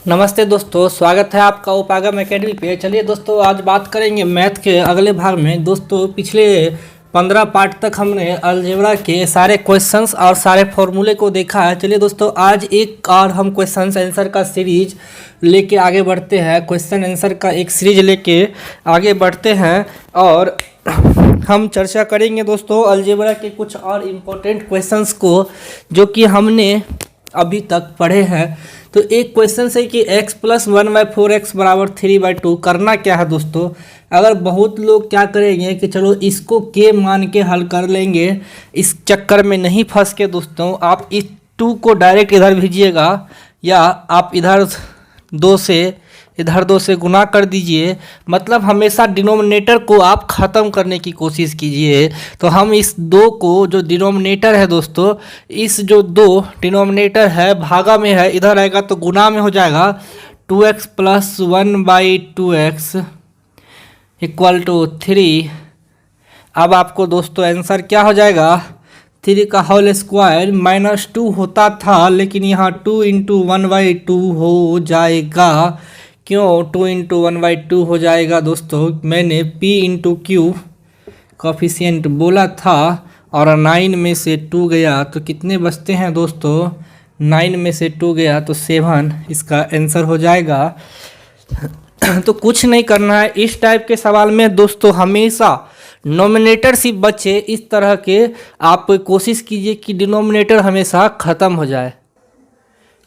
नमस्ते दोस्तों, स्वागत है आपका उपागम एकेडमी पे। चलिए दोस्तों, आज बात करेंगे मैथ के अगले भाग में। दोस्तों, पिछले 15 पार्ट तक हमने अलजेब्रा के सारे क्वेश्चंस और सारे फॉर्मूले को देखा है। चलिए दोस्तों, आज एक और हम क्वेश्चन आंसर का सीरीज लेके आगे बढ़ते हैं। क्वेश्चन आंसर का एक सीरीज लेके आगे बढ़ते हैं और हम चर्चा करेंगे दोस्तों अलजेब्रा के कुछ और इम्पोर्टेंट क्वेश्चंस को जो कि हमने अभी तक पढ़े हैं। तो एक क्वेश्चन है कि x प्लस 1/4x बराबर 3/2 करना क्या है दोस्तों। अगर बहुत लोग क्या करेंगे कि चलो इसको k मान के हल कर लेंगे, इस चक्कर में नहीं फंस के दोस्तों आप इस 2 को डायरेक्ट इधर भेजिएगा या आप इधर 2 से गुना कर दीजिए। मतलब हमेशा डिनोमिनेटर को आप ख़त्म करने की कोशिश कीजिए। तो हम इस 2 को, जो डिनोमिनेटर है दोस्तों, इस जो 2 डिनोमिनेटर है भागा में है, इधर आएगा तो गुना में हो जाएगा। 2x plus 1/2x equal to 3। अब आपको दोस्तों आंसर क्या हो जाएगा, 3 का होल स्क्वायर -2 होता था, लेकिन यहाँ 2 इंटू 1/2 हो जाएगा। क्यों 2 इंटू 1/2 हो जाएगा दोस्तों, मैंने p इंटू क्यू कॉफिशिएंट बोला था और 9 में से 2 गया तो कितने बचते हैं दोस्तों, 9 में से 2 गया तो 7 इसका आंसर हो जाएगा। तो कुछ नहीं करना है इस टाइप के सवाल में दोस्तों, हमेशा नोमिनेटर सिर्फ बचे, इस तरह के आप कोशिश कीजिए कि डिनोमिनेटर हमेशा ख़त्म हो जाए।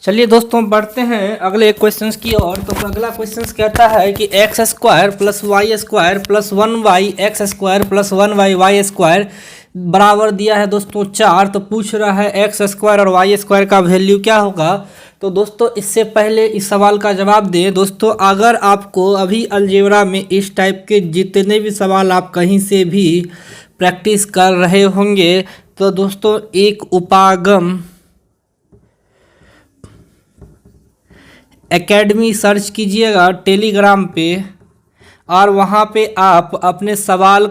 चलिए दोस्तों, बढ़ते हैं अगले क्वेश्चन की ओर। तो अगला क्वेश्चन कहता है कि x square plus y square plus 1y x square plus 1y y square बराबर दिया है दोस्तों 4। तो पूछ रहा है एक्स स्क्वायर और वाई स्क्वायर का वैल्यू क्या होगा। तो दोस्तों, इससे पहले इस सवाल का जवाब दें दोस्तों, अगर आपको अभी अलजेब्रा में इस टाइप के जितने भी सवाल आप कहीं से भी प्रैक्टिस कर रहे होंगे तो दोस्तों एक उपागम एकेडमी सर्च कीजिएगा टेलीग्राम पे और वहाँ पे आप अपने सवाल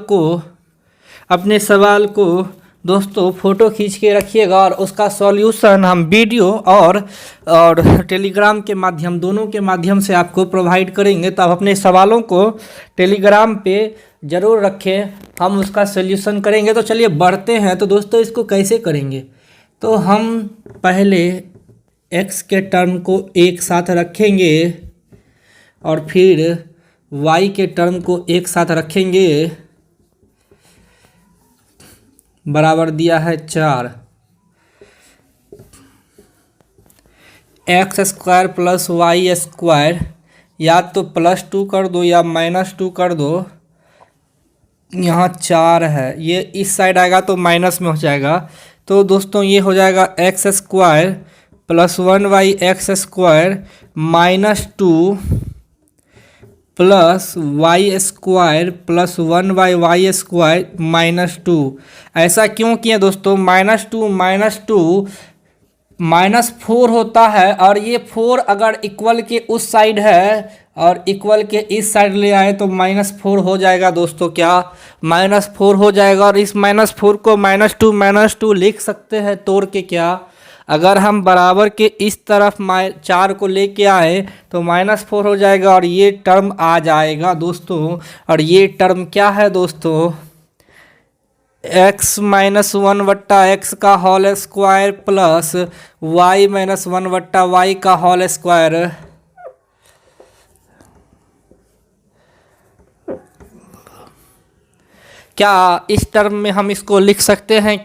को दोस्तों फ़ोटो खींच के रखिएगा और उसका सॉल्यूशन हम वीडियो और टेलीग्राम के माध्यम, दोनों के माध्यम से आपको प्रोवाइड करेंगे। तो आप अपने सवालों को टेलीग्राम पे ज़रूर रखें, हम उसका सॉल्यूशन करेंगे। तो चलिए बढ़ते हैं। तो दोस्तों इसको कैसे करेंगे, तो हम पहले x के टर्म को एक साथ रखेंगे और फिर y के टर्म को एक साथ रखेंगे, बराबर दिया है 4। X square plus y square या तो +2 कर दो या -2 कर दो, यहाँ 4 है, ये इस साइड आएगा तो माइनस में हो जाएगा। तो दोस्तों ये हो जाएगा x square plus 1y x square -2 plus y square plus 1y y square -2। ऐसा क्यों किया दोस्तों, -2 -4 होता है और ये 4 अगर इक्वल के उस साइड है और इक्वल के इस साइड ले आए तो -4 हो जाएगा दोस्तों। क्या -4 हो जाएगा और इस -4 को -2 लिख सकते हैं तोड़ के। क्या अगर हम बराबर के इस तरफ 4 को लेके आए तो -4 हो जाएगा और ये टर्म आ जाएगा दोस्तों। और ये टर्म क्या है दोस्तों, x - 1/x का whole square plus y - 1/y का होल स्क्वायर। क्या इस टर्म में हम इसको लिख सकते हैं,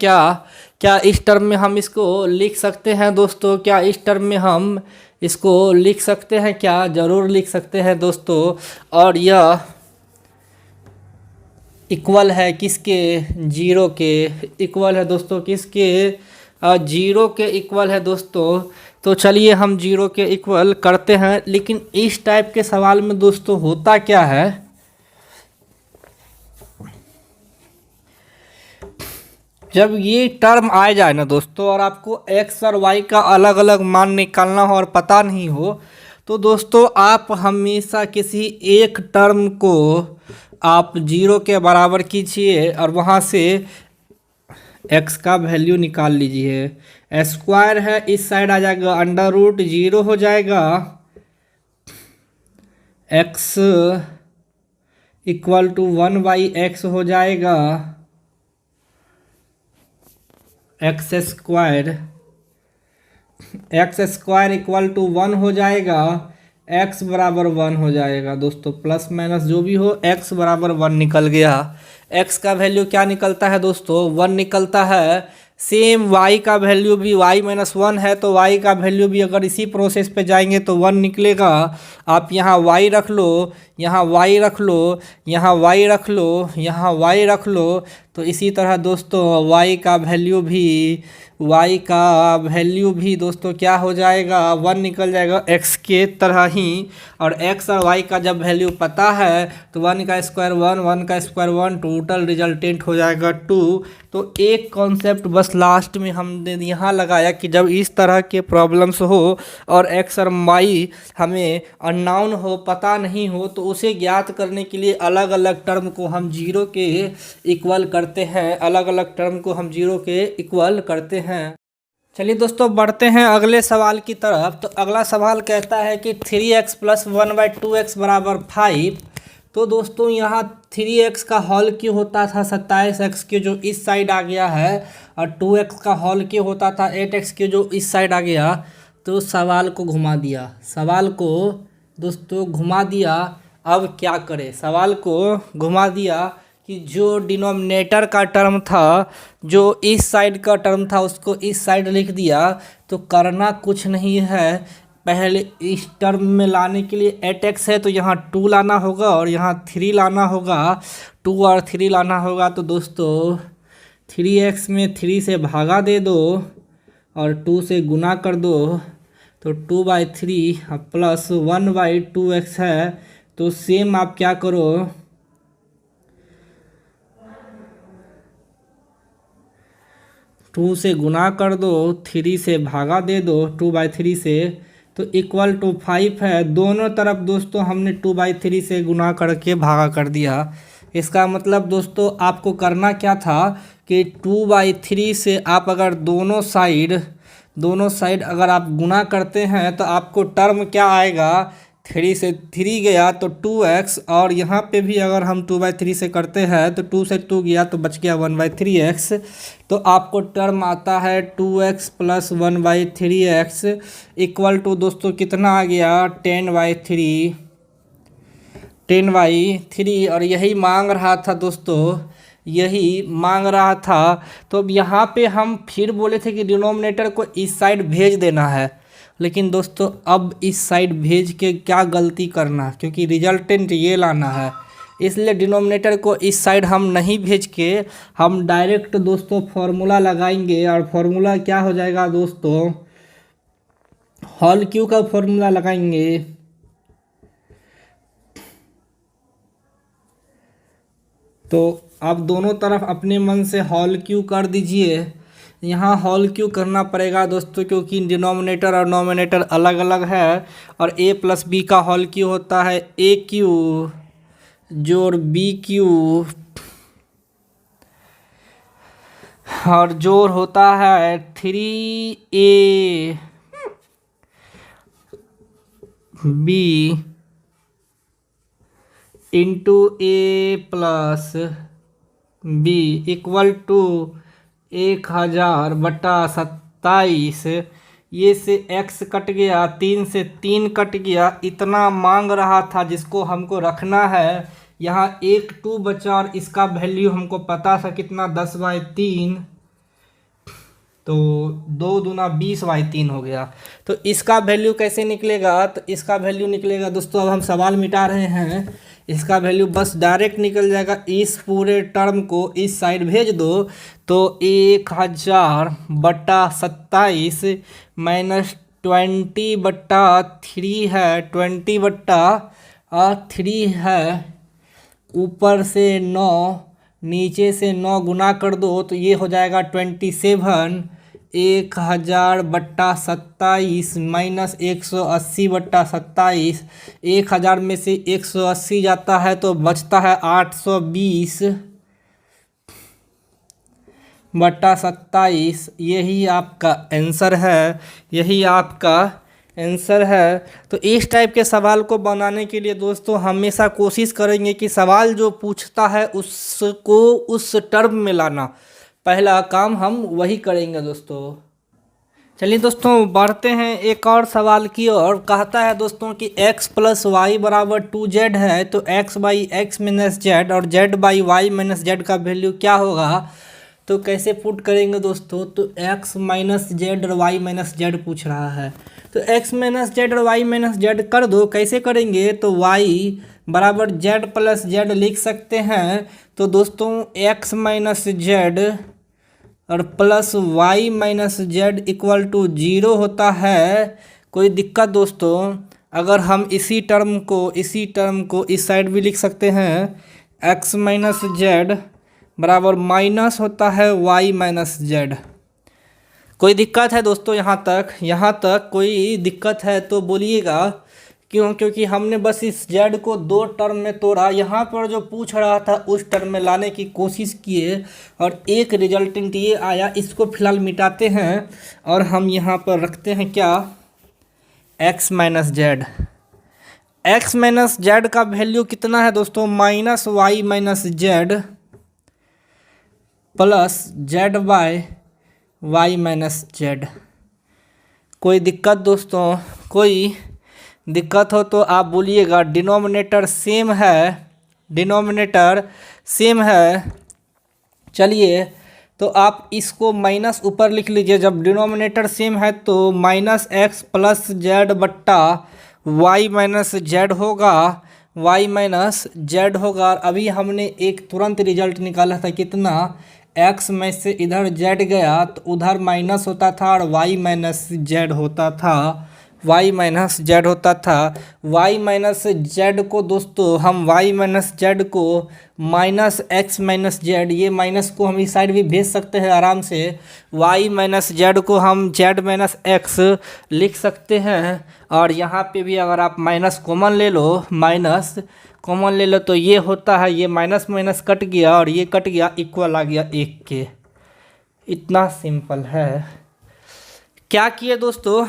क्या इस टर्म में हम इसको लिख सकते हैं दोस्तों, क्या इस टर्म में हम इसको लिख सकते हैं, क्या ज़रूर लिख सकते हैं दोस्तों। और यह इक्वल है किसके, 0 के इक्वल है दोस्तों, किसके, 0 के इक्वल है दोस्तों। तो चलिए हम 0 के इक्वल करते हैं। लेकिन इस टाइप के सवाल में दोस्तों होता क्या है, जब ये टर्म आ जाए ना दोस्तों और आपको x और y का अलग अलग मान निकालना हो और पता नहीं हो, तो दोस्तों आप हमेशा किसी एक टर्म को आप 0 के बराबर कीजिए और वहाँ से x का वैल्यू निकाल लीजिए। स्क्वायर है, इस साइड आ जाएगा, √0 हो जाएगा एक्स इक्वल टू 1/x हो जाएगा एक्स स्क्वायर इक्वल टू 1 हो जाएगा, x बराबर 1 हो जाएगा दोस्तों। प्लस माइनस जो भी हो x बराबर 1 निकल गया। x का वैल्यू क्या निकलता है दोस्तों? 1 निकलता है। सेम y का वैल्यू भी y-1 है, तो y का वैल्यू भी अगर इसी प्रोसेस पे जाएंगे तो 1 निकलेगा। आप यहाँ y रख लो, यहाँ y रख लो, यहाँ y रख लो, यहाँ y रख लो, तो इसी तरह दोस्तों y का वैल्यू भी दोस्तों क्या हो जाएगा? 1 निकल जाएगा x के तरह ही। और x और y का जब वैल्यू पता है तो 1 का स्क्वायर 1, 1 का स्क्वायर 1, टोटल रिजल्टेंट हो जाएगा 2। तो एक कॉन्सेप्ट बस लास्ट में हमने यहाँ लगाया कि जब इस तरह के प्रॉब्लम्स हो और x और y हमें अननोन हो, पता नहीं हो, तो उसे ज्ञात करने के लिए अलग अलग टर्म को हम जीरो के इक्वल करते हैं, अलग अलग टर्म को हम जीरो के इक्वल करते हैं। चलिए दोस्तों बढ़ते हैं अगले सवाल की तरफ। तो अगला सवाल कहता है कि 3x + 1/2x बराबर 5। तो दोस्तों यहाँ 3x का होल क्यों होता था 27x के जो इस साइड आ गया है, और 2x का होल क्यों होता था 8x के जो इस साइड आ गया। तो सवाल को घुमा दिया, सवाल को दोस्तों घुमा दिया। अब क्या करें? सवाल को घुमा दिया कि जो डिनोमिनेटर का टर्म था, जो इस साइड का टर्म था, उसको इस साइड लिख दिया। तो करना कुछ नहीं है, पहले इस टर्म में लाने के लिए 8x है तो यहाँ 2 लाना होगा और यहाँ 3 लाना होगा, 2 और 3 लाना होगा। तो दोस्तों 3x में 3 से भागा दे दो और 2 से गुना कर दो, तो 2/3 प्लस 1/2x है। तो सेम आप क्या करो, 2 से गुना कर दो, 3 से भागा दे दो 2/3 से, तो इक्वल टू 5 है। दोनों तरफ दोस्तों हमने 2/3 से गुना करके भागा कर दिया। इसका मतलब दोस्तों आपको करना क्या था कि 2/3 से आप अगर दोनों साइड अगर आप गुना करते हैं तो आपको टर्म क्या आएगा, 3 से 3 गया तो 2x, और यहाँ पे भी अगर हम 2/3 से करते हैं तो 2 से 2 गया तो बच गया 1/3x। तो आपको टर्म आता है 2x + 1/3x इक्वल टू दोस्तों कितना आ गया, 10/3। और यही मांग रहा था दोस्तों, यही मांग रहा था। तो अब यहाँ पे हम फिर बोले थे कि डिनोमिनेटर को इस साइड भेज देना है, लेकिन दोस्तों अब इस साइड भेज के क्या गलती करना, क्योंकि रिजल्टेंट ये लाना है, इसलिए डिनोमिनेटर को इस साइड हम नहीं भेज के हम डायरेक्ट दोस्तों फॉर्मूला लगाएंगे। और फॉर्मूला क्या हो जाएगा दोस्तों, होल क्यू का फॉर्मूला लगाएंगे। तो आप दोनों तरफ अपने मन से होल क्यू कर दीजिए। यहाँ होल क्यू करना पड़ेगा दोस्तों, क्योंकि डिनोमिनेटर और नोमिनेटर अलग अलग है। और a + b का होल क्यू होता है AQ जोड़ BQ, और जोड़ होता है 3AB into A + B equal to 1000/27। ये से x कट गया, 3 से 3 कट गया, इतना मांग रहा था जिसको हमको रखना है। यहाँ 1 2 बचा और इसका वैल्यू हमको पता था कितना, 10/3। तो 2 दूना 20/3 हो गया। तो इसका वैल्यू कैसे निकलेगा, तो इसका वैल्यू निकलेगा दोस्तों, अब हम सवाल मिटा रहे हैं, इसका वैल्यू बस डायरेक्ट निकल जाएगा। इस पूरे टर्म को इस साइड भेज दो तो 1000/27 माइनस 20/3 है, 20/3 है, ऊपर से 9 नीचे से 9 गुना कर दो तो ये हो जाएगा 27। 1000/27 माइनस 180/27, 1000 में से 180 जाता है तो बचता है 820/27। यही आपका आंसर है, यही आपका आंसर है। तो इस टाइप के सवाल को बनाने के लिए दोस्तों हमेशा कोशिश करेंगे कि सवाल जो पूछता है उसको उस टर्म में लाना, पहला काम हम वही करेंगे दोस्तों। चलिए दोस्तों बढ़ते हैं एक और सवाल की ओर। कहता है दोस्तों कि x प्लस वाई बराबर 2z है, तो x by x minus z और z by y minus z का वैल्यू क्या होगा। तो कैसे पुट करेंगे दोस्तों, तो x माइनस जेड और y माइनस जेड पूछ रहा है, तो x माइनस जेड और y माइनस जेड कर दो। कैसे करेंगे, तो y बराबर z प्लस जेड लिख सकते हैं। तो दोस्तों x माइनस जेड और plus y minus z equal to 0 होता है। कोई दिक्कत दोस्तों, अगर हम इसी टर्म को इस साइड भी लिख सकते हैं, x माइनस जेड बराबर माइनस होता है y माइनस जेड। कोई दिक्कत है दोस्तों, यहाँ तक कोई दिक्कत है तो बोलिएगा। क्योंकि हमने बस इस z को दो टर्म में तोड़ा, यहाँ पर जो पूछ रहा था उस टर्म में लाने की कोशिश किए और एक रिजल्टेंट ये आया। इसको फिलहाल मिटाते हैं और हम यहाँ पर रखते हैं क्या, x minus z. X minus z का वैल्यू कितना है दोस्तों, minus y minus z plus z by y minus z. कोई दिक्कत दोस्तों, कोई दिक्कत हो तो आप बोलिएगा। डिनोमिनेटर सेम है। चलिए तो आप इसको माइनस ऊपर लिख लीजिए। जब डिनोमिनेटर सेम है तो माइनस एक्स प्लस जेड बट्टा वाई माइनस जेड होगा, अभी हमने एक तुरंत रिजल्ट निकाला था, कितना, x में से इधर z गया तो उधर माइनस होता था और y माइनस जेड होता था। y माइनस जेड को दोस्तों हम y माइनस जेड को माइनस एक्स माइनस जेड, ये माइनस को हम इस साइड भी भेज सकते हैं आराम से। y माइनस जेड को हम z माइनस एक्स लिख सकते हैं। और यहाँ पे भी अगर आप माइनस कॉमन ले लो तो ये होता है, ये माइनस माइनस कट गया और ये कट गया, इक्वल आ गया 1 के। इतना सिंपल है। क्या किए दोस्तों,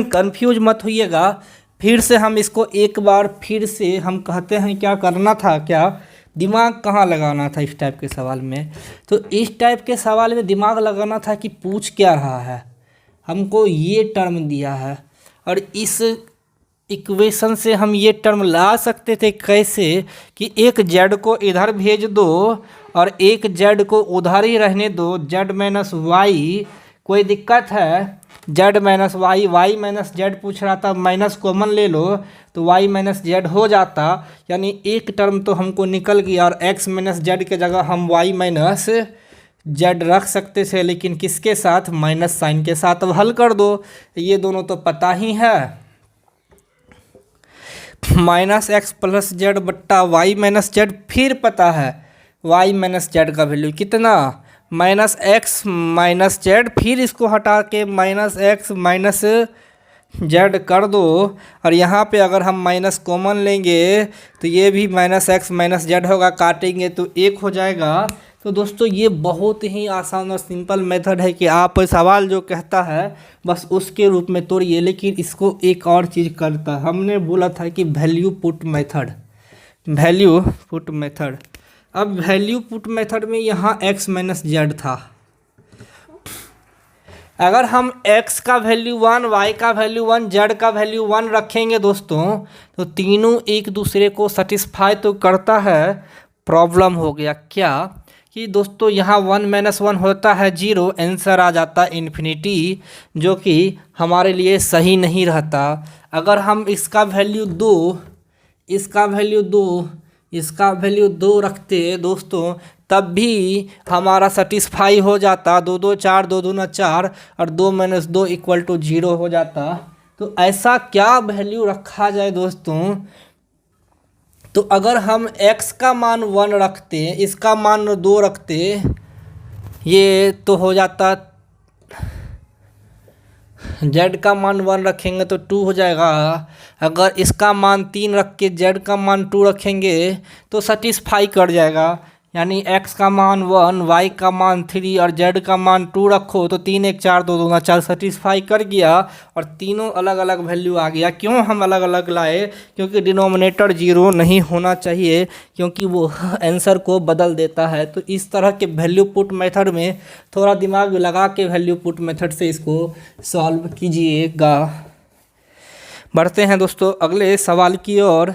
कंफ्यूज मत होइएगा। फिर से हम इसको एक बार फिर से हम कहते हैं क्या करना था, क्या दिमाग कहाँ लगाना था इस टाइप के सवाल में। तो इस टाइप के सवाल में दिमाग लगाना था कि पूछ क्या रहा है। हमको ये टर्म दिया है और इस इक्वेशन से हम ये टर्म ला सकते थे कैसे, कि एक जेड को इधर भेज दो और एक जेड को उधर ही रहने दो, जेड माइनस वाई। कोई दिक्कत है, z minus y, y minus z पूछ रहा था, माइनस कॉमन ले लो तो वाई माइनस जेड हो जाता, यानी एक टर्म तो हमको निकल गया। और एक्स माइनस जेड के जगह हम वाई माइनस जेड रख सकते थे, लेकिन किसके साथ, माइनस साइन के साथ। अब हल कर दो, ये दोनों तो पता ही है, माइनस एक्स प्लस जेड बट्टा वाई माइनस जेड। फिर पता है वाई माइनस जेड का वैल्यू कितना, माइनस एक्स माइनस जेड, फिर इसको हटा के माइनस एक्स माइनस जेड कर दो। और यहाँ पे अगर हम माइनस कॉमन लेंगे तो ये भी माइनस एक्स माइनस जेड होगा, काटेंगे तो 1 हो जाएगा। तो दोस्तों ये बहुत ही आसान और सिंपल मेथड है कि आप सवाल जो कहता है बस उसके रूप में तोड़िए। लेकिन इसको एक और चीज़ करता है, हमने बोला था कि वैल्यू पुट मेथड। अब वैल्यू पुट मेथड में यहाँ x माइनस जेड था। अगर हम x का वैल्यू 1, y का वैल्यू 1, z का वैल्यू 1 रखेंगे दोस्तों, तो तीनों एक दूसरे को सेटिस्फाई तो करता है। प्रॉब्लम हो गया क्या, कि दोस्तों यहाँ 1 माइनस 1 होता है 0, आंसर आ जाता है इन्फिनिटी, जो कि हमारे लिए सही नहीं रहता। अगर हम इसका वैल्यू 2 रखते दोस्तों, तब भी हमारा सेटिस्फाई हो जाता। 2 2 4, 2 2 4 और 2 माइनस 2 इक्वल टू 0 हो जाता। तो ऐसा क्या वैल्यू रखा जाए दोस्तों, तो अगर हम x का मान 1 रखते, इसका मान 2 रखते, ये तो हो जाता, z का मान 1 रखेंगे तो 2 हो जाएगा। अगर इसका मान 3 रख के z का मान 2 रखेंगे तो सेटिस्फाई कर जाएगा। यानी x का मान 1, y का मान 3 और z का मान 2 रखो तो 3 1 4 2 2 4 सेटिस्फाई कर गया और तीनों अलग अलग वैल्यू आ गया। क्यों हम अलग अलग लाए? क्योंकि डिनोमिनेटर जीरो नहीं होना चाहिए, क्योंकि वो आंसर को बदल देता है। तो इस तरह के वैल्यू पुट मेथड में थोड़ा दिमाग लगा के वैल्यू पुट मेथड से इसको सॉल्व कीजिएगा। बढ़ते हैं दोस्तों अगले सवाल की ओर।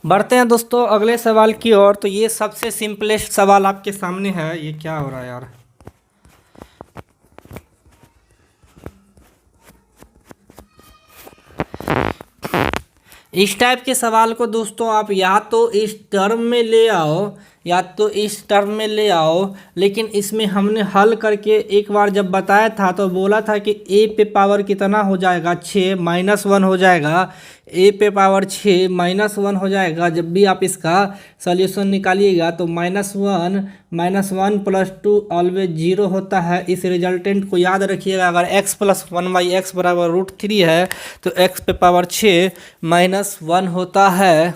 अगले सवाल की ओर। तो ये सबसे सिंपलेस्ट सवाल आपके सामने है। ये क्या हो रहा है यार? इस टाइप के सवाल को दोस्तों आप या तो इस टर्म में ले आओ या तो इस टर्म में ले आओ, लेकिन इसमें हमने हल करके एक बार जब बताया था तो बोला था कि a पे पावर कितना हो जाएगा 6 -1 हो जाएगा। a पे पावर 6 -1 हो जाएगा। जब भी आप इसका सॉल्यूशन निकालिएगा तो -1 + 2 ऑलवेज 0 होता है। इस रिजल्टेंट को याद रखिएगा। अगर x + 1/x बराबर √3 है तो x पे पावर 6 -1 होता है।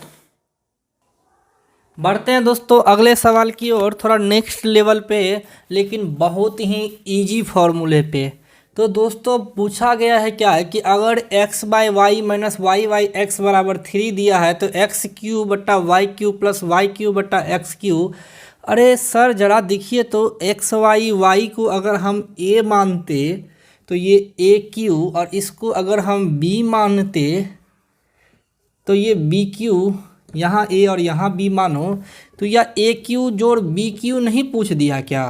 बढ़ते हैं दोस्तों अगले सवाल की ओर, थोड़ा नेक्स्ट लेवल पे, लेकिन बहुत ही इजी फॉर्मूले पे। तो दोस्तों पूछा गया है क्या है कि अगर x/y - y/x बराबर 3 दिया है तो x³ बटा y³ + y³ बटा x³। अरे सर ज़रा देखिए तो y को अगर हम a मानते तो ये a³ और इसको अगर हम b मानते तो ये b³ यहाँ a और यहाँ b मानो तो यह a³ जोड़ b³ नहीं पूछ दिया क्या?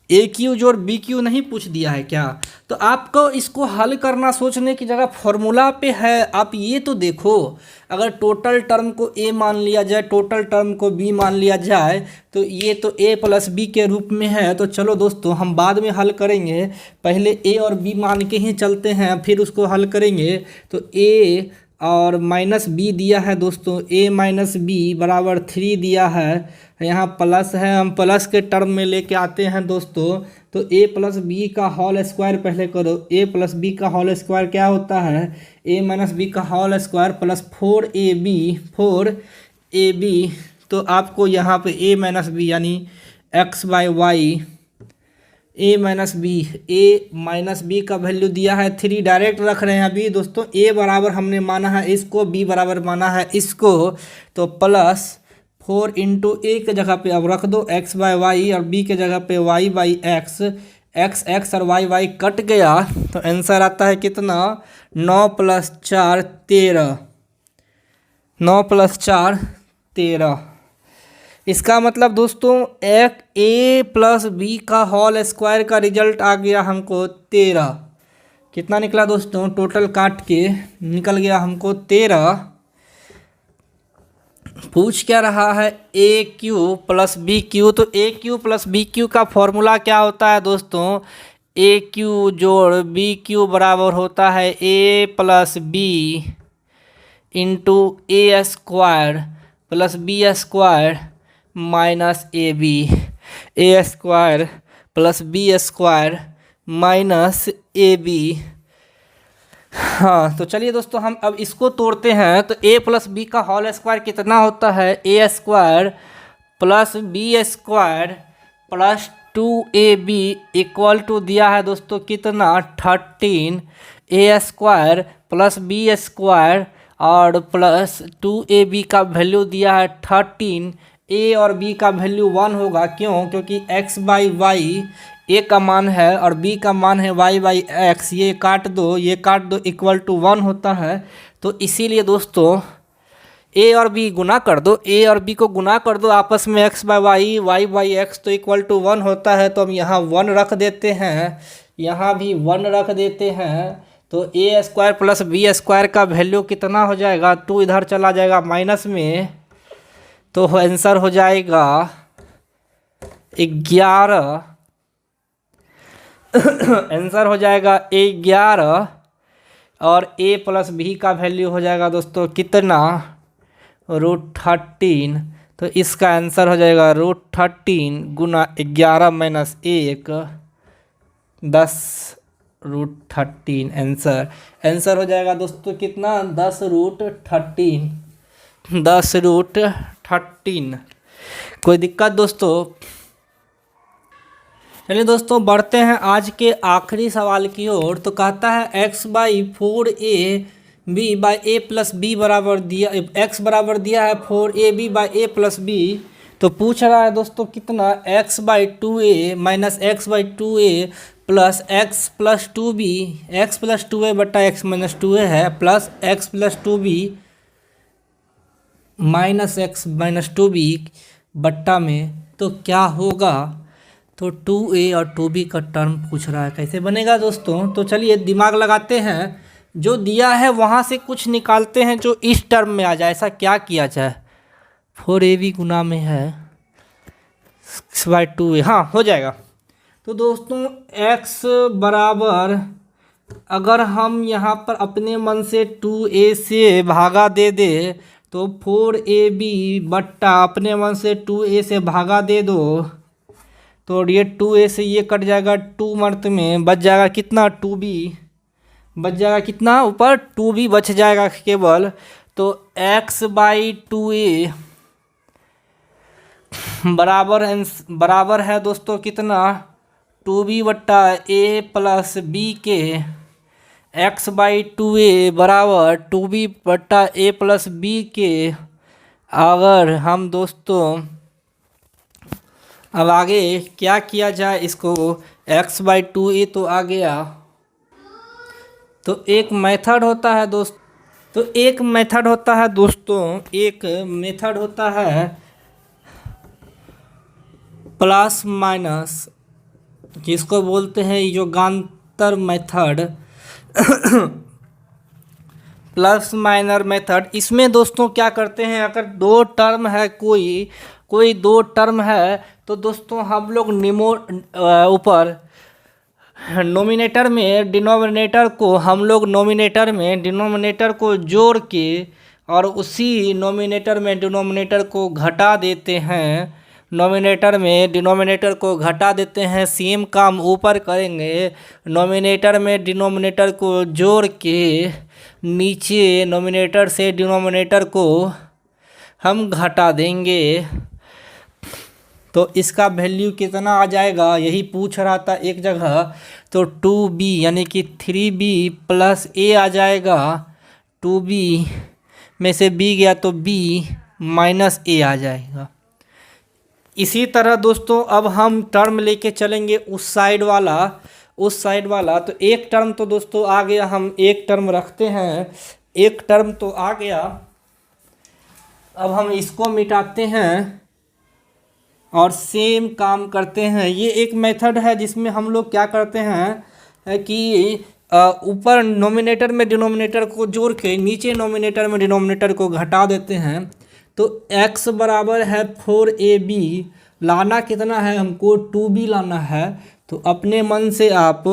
a³ जोड़ b³ नहीं पूछ दिया है क्या? तो आपको इसको हल करना सोचने की जगह फॉर्मूला पे है। आप ये तो देखो, अगर टोटल टर्म को a मान लिया जाए, टोटल टर्म को b मान लिया जाए तो ये तो a + b के रूप में है। तो चलो दोस्तों हम बाद में हल करेंगे, पहले a और b मान के ही चलते हैं फिर उसको हल करेंगे। तो a और -b दिया है दोस्तों, a - b बराबर 3 दिया है। यहाँ प्लस है, हम प्लस के टर्म में लेके आते हैं दोस्तों। तो a + b का होल स्क्वायर पहले करो। a + b का होल स्क्वायर क्या होता है? a - b का होल स्क्वायर प्लस 4ab। तो आपको यहाँ पे a - b यानी x/y a - b का वैल्यू दिया है 3, डायरेक्ट रख रहे हैं अभी दोस्तों। a बराबर हमने माना है इसको, b बराबर माना है इसको, तो +4 × a के जगह पे अब रख दो x/y और b के जगह पे y/x। x और y कट गया तो आंसर आता है कितना? 9 + 4 13। 9 + 4 13। इसका मतलब दोस्तों एक a + b का होल स्क्वायर का रिजल्ट आ गया हमको 13। कितना निकला दोस्तों? टोटल काट के निकल गया हमको 13। पूछ क्या रहा है? a³ + b³। तो a³ + b³ का फॉर्मूला क्या होता है दोस्तों? a³ जोड़ b³ बराबर होता है a + b × a² + b² -ab। a² + b² -ab। हाँ तो चलिए दोस्तों हम अब इसको तोड़ते हैं। तो a + b का होल स्क्वायर कितना होता है? a² + b² + 2ab equal to दिया है दोस्तों कितना? 13। a² + b² और प्लस 2ab का वैल्यू दिया है 13। a और b का वैल्यू 1 होगा। क्यों? क्योंकि x/y a का मान है और b का मान है y/x। ये काट दो इक्वल टू 1 होता है। तो इसीलिए दोस्तों a और b गुना कर दो, a और b को गुना कर दो आपस में, x/y y/x तो इक्वल टू 1 होता है। तो हम यहाँ 1 रख देते हैं, यहाँ भी 1 रख देते हैं। तो a² + b² का वैल्यू कितना हो जाएगा? 2 इधर चला जाएगा माइनस में, तो आंसर हो जाएगा 11। आंसर हो जाएगा 11 और a + b का वैल्यू हो जाएगा दोस्तों कितना? √13। तो इसका आंसर हो जाएगा √13 गुना 11 - 1 10 √13। आंसर हो जाएगा दोस्तों कितना? 10 √13। 10√13। कोई दिक्कत दोस्तों? चलिए दोस्तों बढ़ते हैं आज के आखिरी सवाल की ओर। तो कहता है x/4ab/a+b बराबर दिया, x बराबर दिया है 4ab/a+b। तो पूछ रहा है दोस्तों कितना, x/2a minus x/2a plus x+2b, x+2a बटा x-2a है, प्लस x+2b माइनस x-2b बट्टा में तो क्या होगा। तो 2a और 2b का टर्म पूछ रहा है, कैसे बनेगा दोस्तों? तो चलिए दिमाग लगाते हैं, जो दिया है वहाँ से कुछ निकालते हैं जो इस टर्म में आ जाए। ऐसा क्या किया जाए, 4ab गुना में है x/2a, हाँ हो जाएगा। तो दोस्तों x बराबर, अगर हम यहाँ पर अपने मन से 2a से भागा दे दे तो 4ab बट्टा अपने मन से 2a से भागा दे दो तो ये 2a से ये कट जाएगा, 2 मर्त में बच जाएगा कितना, 2b बच जाएगा कितना, ऊपर 2b बच जाएगा केवल। तो x/2a बराबर है दोस्तों कितना, 2b बट्टा a प्लस b के। x/2a बराबर 2b बट्टा a प्लस b के। अगर हम दोस्तों अब आगे क्या किया जाए इसको, x/2a तो आ गया। तो एक मेथड होता है एक मेथड होता है प्लस माइनस, जिसको बोलते हैं योगांतर मेथड, प्लस माइनर मेथड। इसमें दोस्तों क्या करते हैं, अगर दो टर्म है, कोई दो टर्म है तो दोस्तों हम लोग ऊपर नोमिनेटर में डिनोमिनेटर को जोड़ के और उसी नोमिनेटर में डिनोमिनेटर को घटा देते हैं, सेम काम ऊपर करेंगे, नोमिनेटर में डिनोमिनेटर को जोड़ के नीचे नोमिनेटर से डिनोमिनेटर को हम घटा देंगे। तो इसका वैल्यू कितना आ जाएगा, यही पूछ रहा था एक जगह। तो 2b यानी कि 3b प्लस a आ जाएगा, 2b में से b गया तो b माइनस a आ जाएगा। इसी तरह दोस्तों अब हम टर्म लेके चलेंगे उस साइड वाला। तो एक टर्म तो दोस्तों आ गया, हम एक टर्म रखते हैं, एक टर्म तो आ गया। अब हम इसको मिटाते हैं और सेम काम करते हैं। ये एक मेथड है जिसमें हम लोग क्या करते हैं कि ऊपर नोमिनेटर में डिनोमिनेटर को जोड़ के नीचे नोमिनेटर में डिनोमिनेटर को घटा देते हैं। तो x बराबर है 4ab, लाना कितना है हमको, 2b लाना है। तो अपने मन से आप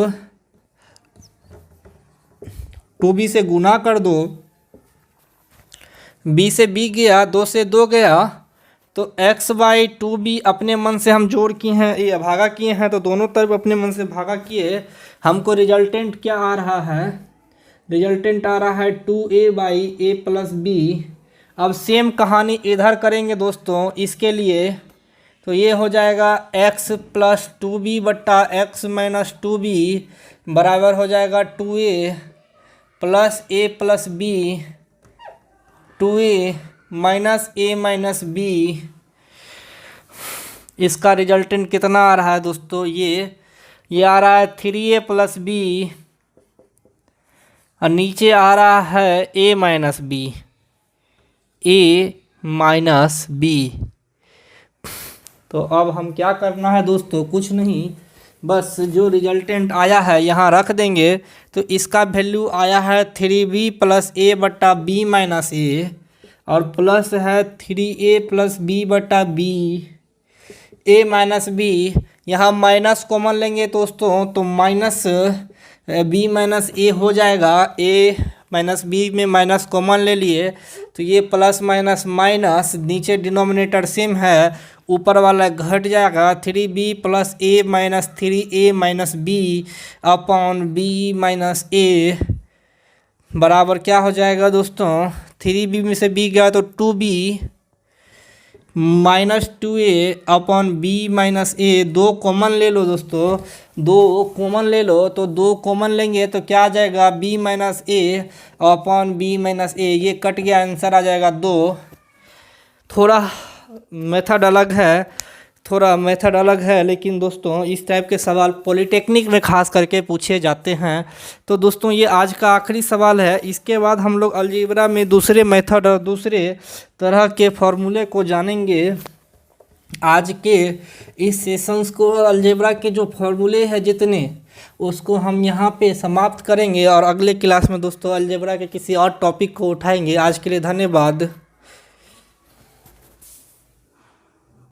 2b से गुना कर दो, b से b गया, 2 से 2 गया, तो x/2b अपने मन से हम जोड़ किए हैं, ये भागा किए हैं, तो दोनों तरफ अपने मन से भागा किए। हमको रिजल्टेंट क्या आ रहा है, रिजल्टेंट आ रहा है 2a/a+b। अब सेम कहानी इधर करेंगे दोस्तों इसके लिए। तो ये हो जाएगा x+2b बट्टा x-2b बराबर हो जाएगा 2a plus a+b, 2a minus a-b। इसका रिजल्टेंट कितना आ रहा है दोस्तों, ये आ रहा है 3a प्लस b और नीचे आ रहा है a-b। तो अब हम क्या करना है दोस्तों, कुछ नहीं, बस जो रिजल्टेंट आया है यहाँ रख देंगे। तो इसका वैल्यू आया है 3b प्लस a बट्टा b माइनस a और प्लस है 3a प्लस b बटा b, a माइनस b। यहाँ माइनस कॉमन लेंगे दोस्तों तो माइनस b माइनस a हो जाएगा, a माइनस b में माइनस कॉमन ले लिए तो ये प्लस माइनस माइनस, नीचे डिनोमिनेटर सेम है, ऊपर वाला घट जाएगा, 3b plus a minus 3a minus b upon b minus a बराबर क्या हो जाएगा दोस्तों, 3b में से b गया तो 2b minus 2a upon b minus a। दो कॉमन ले लो दोस्तों, दो कॉमन ले लो तो दो कॉमन लेंगे तो क्या आ जाएगा b minus a upon b minus a। ये कट गया, आंसर आ जाएगा 2। थोड़ा मेथड अलग है लेकिन दोस्तों इस टाइप के सवाल पॉलिटेक्निक में खास करके पूछे जाते हैं। तो दोस्तों ये आज का आखिरी सवाल है। इसके बाद हम लोग अलजेब्रा में दूसरे मेथड और दूसरे तरह के फॉर्मूले को जानेंगे। आज के इस सेशंस को अलजेब्रा के जो फॉर्मूले हैं जितने, उसको हम यहाँ पे समाप्त करेंगे और अगले क्लास में दोस्तों अलजेब्रा के किसी और टॉपिक को उठाएंगे। आज के लिए धन्यवाद।